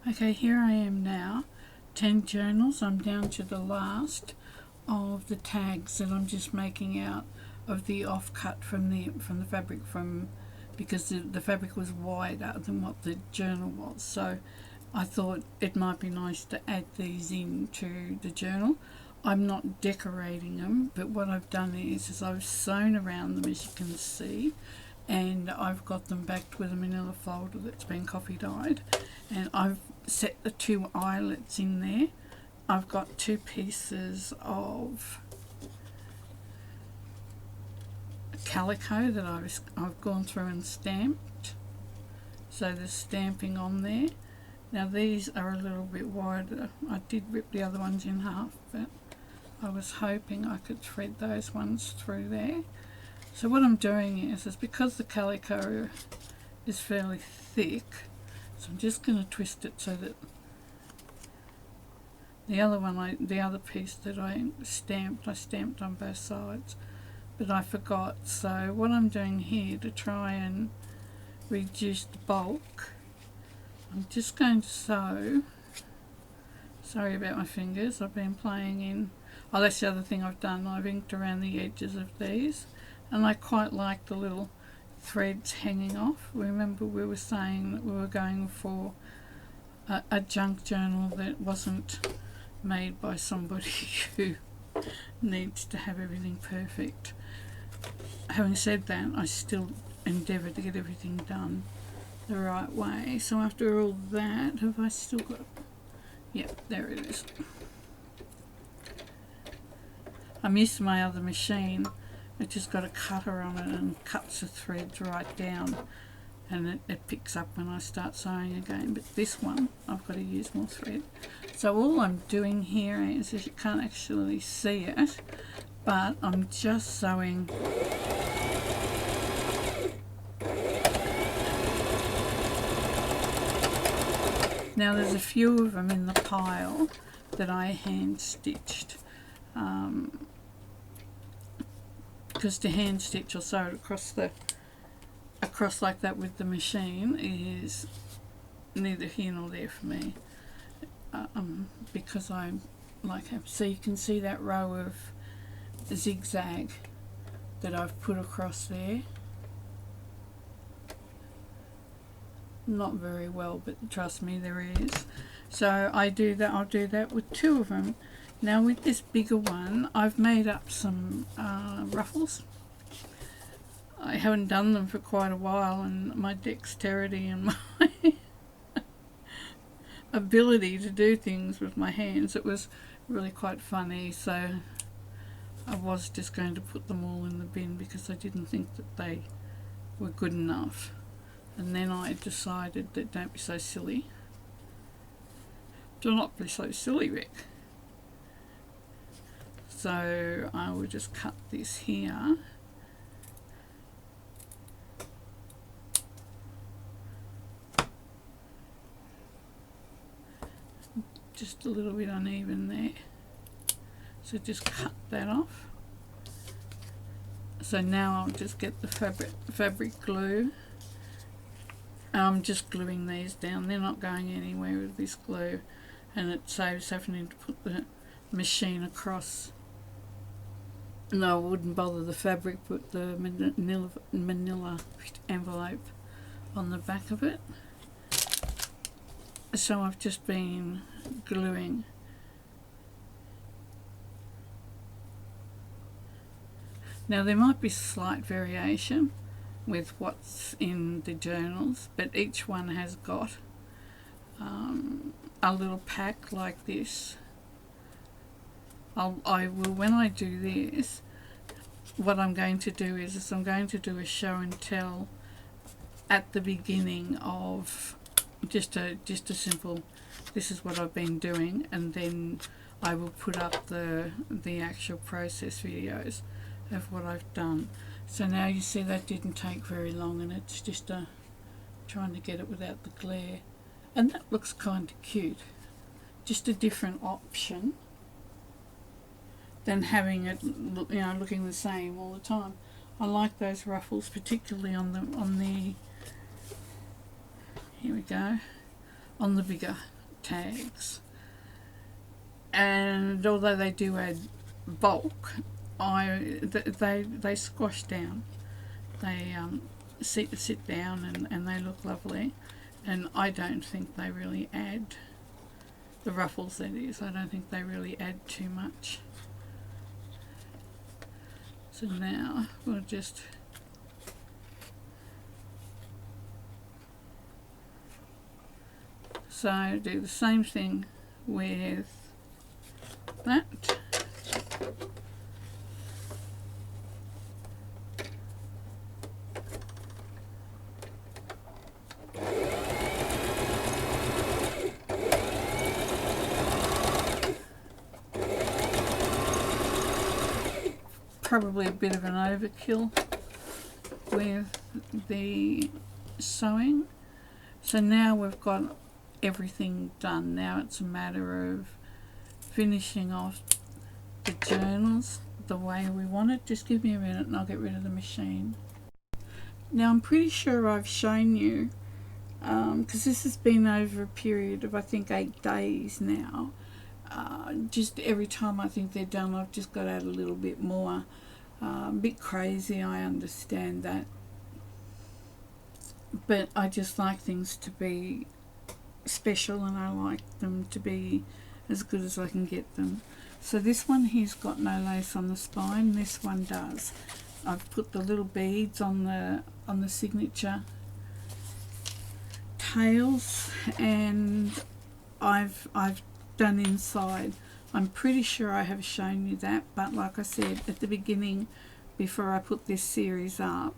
Okay, here I am now, 10 journals. I'm down to the last of the tags that I'm just making out of the offcut from the fabric, because the fabric was wider than what the journal was. So I thought it might be nice to add these into the journal. I'm not decorating them, but what I've done is I've sewn around them, as you can see, and I've got them backed with a manila folder that's been coffee dyed, and I've set the 2 eyelets in there. I've got 2 pieces of calico that I've gone through and stamped, so there's stamping on there. Now these are a little bit wider. I did rip the other ones in half, but I was hoping I could thread those ones through there. So what I'm doing is because the calico is fairly thick, so I'm just going to twist it so that the other piece that I stamped on both sides, but I forgot. So what I'm doing here to try and reduce the bulk, I'm just going to sew. Sorry about my fingers, I've been playing in. Oh, that's the other thing I've done. I've inked around the edges of these, and I quite like the little threads hanging off. Remember, we were saying that we were going for a junk journal that wasn't made by somebody who needs to have everything perfect. Having said that, I still endeavour to get everything done the right way. So after all that, have I still got... Yep, there it is. I'm used to my other machine, which has got a cutter on it and cuts the threads right down, and it picks up when I start sewing again. But this one, I've got to use more thread. So all I'm doing here is you can't actually see it, but I'm just sewing now. There's a few of them in the pile that I hand stitched, because to hand stitch or sew it across like that with the machine is neither here nor there for me, because I'm like, so you can see that row of zigzag that I've put across there. Not very well, but trust me, there is. So I do that. I'll do that with 2 of them. Now with this bigger one, I've made up some ruffles. I haven't done them for quite a while, and my dexterity and my ability to do things with my hands, it was really quite funny. So I was just going to put them all in the bin because I didn't think that they were good enough. And then I decided that don't be so silly. Do not be so silly, Rick. So I will just cut this here. Just a little bit uneven there. So just cut that off. So now I'll just get the fabric glue. I'm just gluing these down. They're not going anywhere with this glue, and it saves having to put the machine across. No, I wouldn't bother the fabric, put the manila envelope on the back of it. So I've just been gluing. Now there might be slight variation with what's in the journals, but each one has got a little pack like this. I will, when I do this, what I'm going to do is I'm going to do a show and tell at the beginning of just a simple, this is what I've been doing, and then I will put up the actual process videos of what I've done. So now you see that didn't take very long, and it's just trying to get it without the glare, and that looks kind of cute. Just a different option than having it, looking the same all the time. I like those ruffles, particularly on the here we go, on the bigger tags. And although they do add bulk, they squash down. They sit down and they look lovely. And I don't think they really add, the ruffles that is, I don't think they really add too much. So now we'll just do the same thing with that. Probably a bit of an overkill with the sewing. So now we've got everything done. Now it's a matter of finishing off the journals the way we want it. Just give me a minute and I'll get rid of the machine. Now I'm pretty sure I've shown you, because this has been over a period of I think 8 days now. Just every time I think they're done, I've just got to add a little bit more. A bit crazy, I understand that, but I just like things to be special and I like them to be as good as I can get them. So this one here's got no lace on the spine, this one does. I've put the little beads on the signature tails, and I've done inside. I'm pretty sure I have shown you that, but like I said at the beginning, before I put this series up,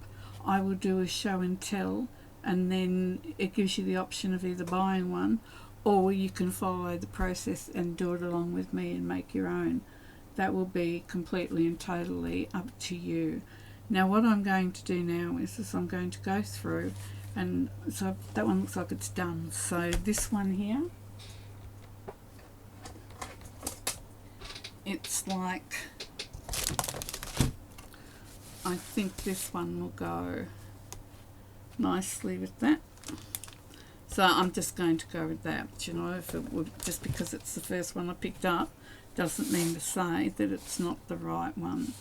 I will do a show and tell, and then it gives you the option of either buying one or you can follow the process and do it along with me and make your own. That will be completely and totally up to you. Now what I'm going to do now is I'm going to go through, and so that one looks like it's done. So this one here, it's like, I think this one will go nicely with that. So I'm just going to go with that. But, you know, if it would, just because it's the first one I picked up doesn't mean to say that it's not the right one.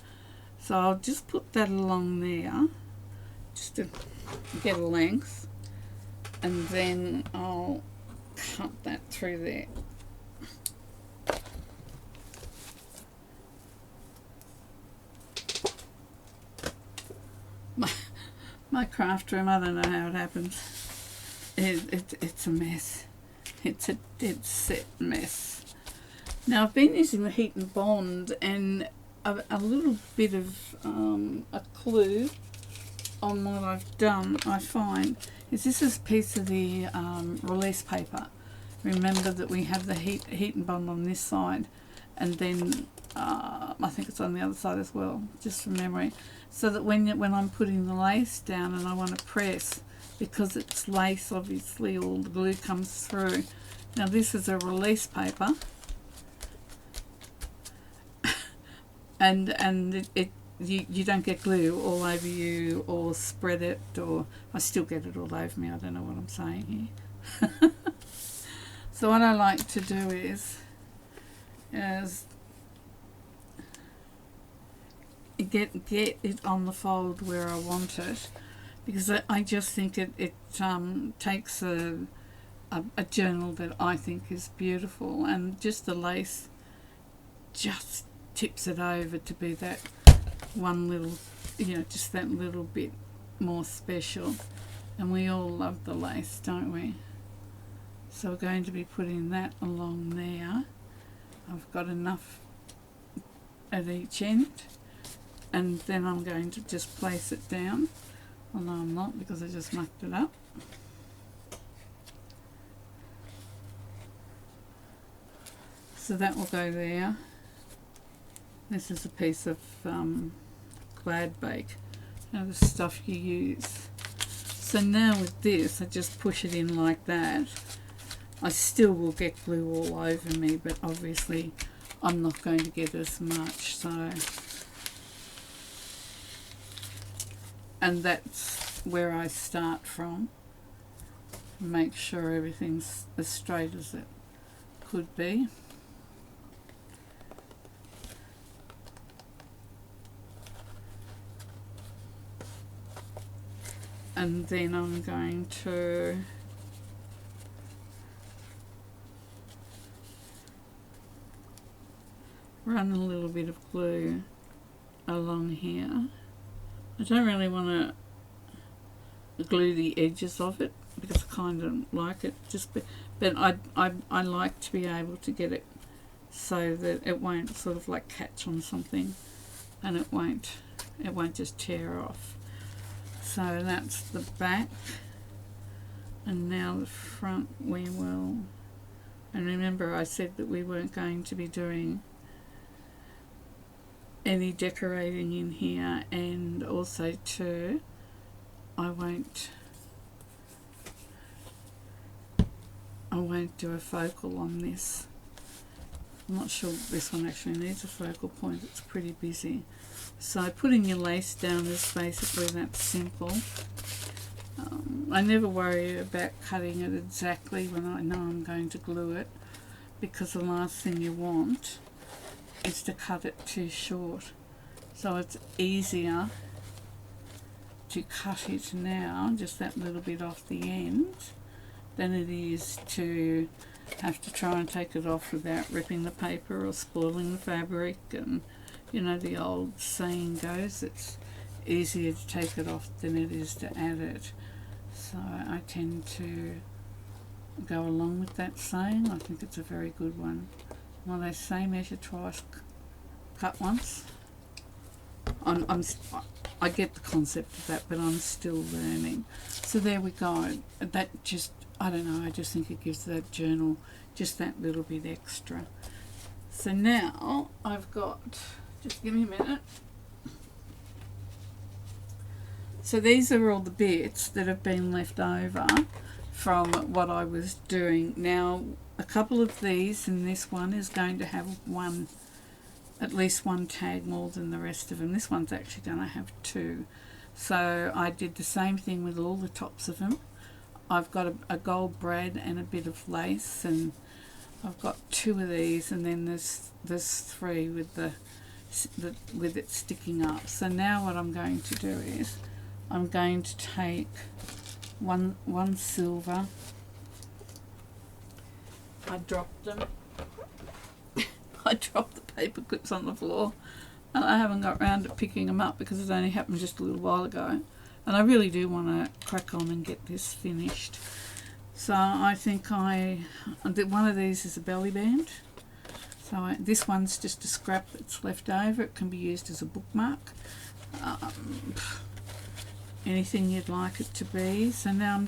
So I'll just put that along there just to get a length, and then I'll cut that through there. My craft room, I don't know how it happens. It's a mess. It's a dead set mess. Now I've been using the Heat and Bond, and a little bit of a clue on what I've done, I find, is this is a piece of the release paper. Remember that we have the heat and Bond on this side, and then I think it's on the other side as well, just from memory. So that when I'm putting the lace down and I want to press, because it's lace, obviously all the glue comes through. Now this is a release paper, and you don't get glue all over you or spread it, or I still get it all over me. I don't know what I'm saying here. So what I like to do is get it on the fold where I want it, because I just think it takes a journal that I think is beautiful, and just the lace just tips it over to be that one little, you know, just that little bit more special. And we all love the lace, don't we? So we're going to be putting that along there. I've got enough at each end, and then I'm going to just place it down. Well, no, I'm not, because I just mucked it up. So that will go there. This is a piece of Glad Bake, you know, the stuff you use. So now with this, I just push it in like that. I still will get glue all over me, but obviously I'm not going to get as much. So, and that's where I start from. make sure everything's as straight as it could be. And then I'm going to run a little bit of glue along here. I don't really want to glue the edges of it because I kind of like it but I like to be able to get it so that it won't sort of like catch on something and it won't just tear off. So that's the back, and now the front we will, and remember I said that we weren't going to be doing any decorating in here, and also too I won't do a focal on this. I'm not sure this one actually needs a focal point, it's pretty busy. So putting your lace down is basically that simple. I never worry about cutting it exactly when I know I'm going to glue it, because the last thing you want is to cut it too short. So it's easier to cut it now, just that little bit off the end, than it is to have to try and take it off without ripping the paper or spoiling the fabric. And you know, the old saying goes, it's easier to take it off than it is to add it. So I tend to go along with that saying. I think it's a very good one. Well, they say measure twice, cut once. I get the concept of that, but I'm still learning. So there we go. That just, I don't know, I just think it gives that journal just that little bit extra. So now I've got, just give me a minute. So these are all the bits that have been left over from what I was doing. Now a couple of these, and this one is going to have at least one tag more than the rest of them. This one's actually going to have two. So I did the same thing with all the tops of them. I've got a gold brad and a bit of lace, and I've got two of these, and then there's three with with it sticking up. So now what I'm going to do is I'm going to take one silver. I dropped them. I dropped the paper clips on the floor, and I haven't got round to picking them up because it only happened just a little while ago, and I really do want to crack on and get this finished. So I think one of these is a belly band. So this one's just a scrap that's left over. It can be used as a bookmark, anything you'd like it to be. So now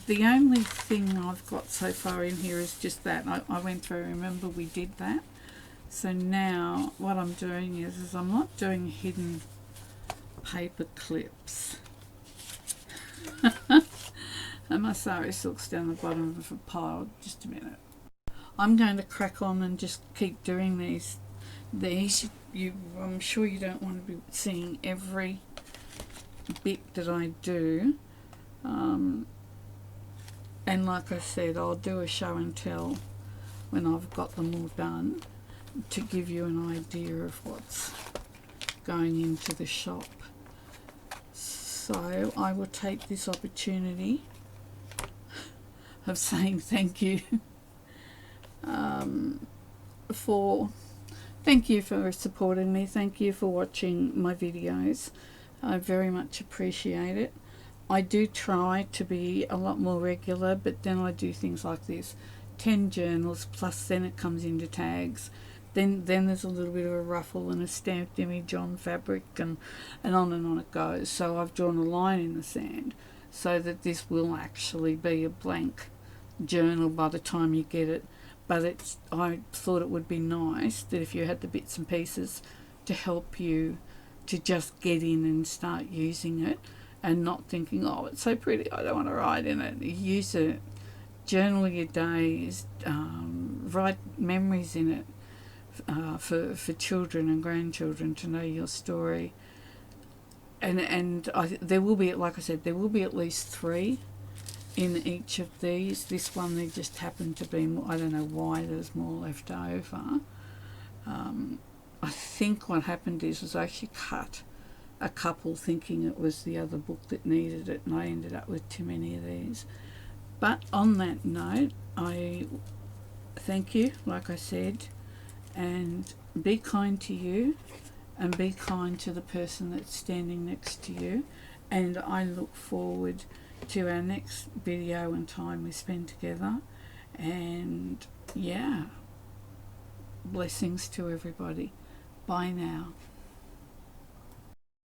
the only thing I've got so far in here is just that. I went through, remember we did that. So now what I'm doing is I'm not doing hidden paper clips. And my sari silk's down the bottom of a pile. Just a minute. I'm going to crack on and just keep doing these. I'm sure you don't want to be seeing every bit that I do. And like I said, I'll do a show and tell when I've got them all done to give you an idea of what's going into the shop. So I will take this opportunity of saying thank you thank you for supporting me. Thank you for watching my videos. I very much appreciate it. I do try to be a lot more regular, but then I do things like this, 10 journals, plus then it comes into tags. Then there's a little bit of a ruffle and a stamped image on fabric, and on it goes. So I've drawn a line in the sand so that this will actually be a blank journal by the time you get it. But I thought it would be nice that if you had the bits and pieces to help you to just get in and start using it, and not thinking, oh, it's so pretty, I don't want to write in it. Use it, journal your days, write memories in it for children and grandchildren to know your story. And there will be, like I said, there will be at least 3 in each of these. This one there just happened to be more, I don't know why there's more left over. I think what happened is I actually cut a couple thinking it was the other book that needed it, and I ended up with too many of these. But on that note, I thank you, like I said, and be kind to you and be kind to the person that's standing next to you, and I look forward to our next video and time we spend together. And yeah, blessings to everybody. Bye now.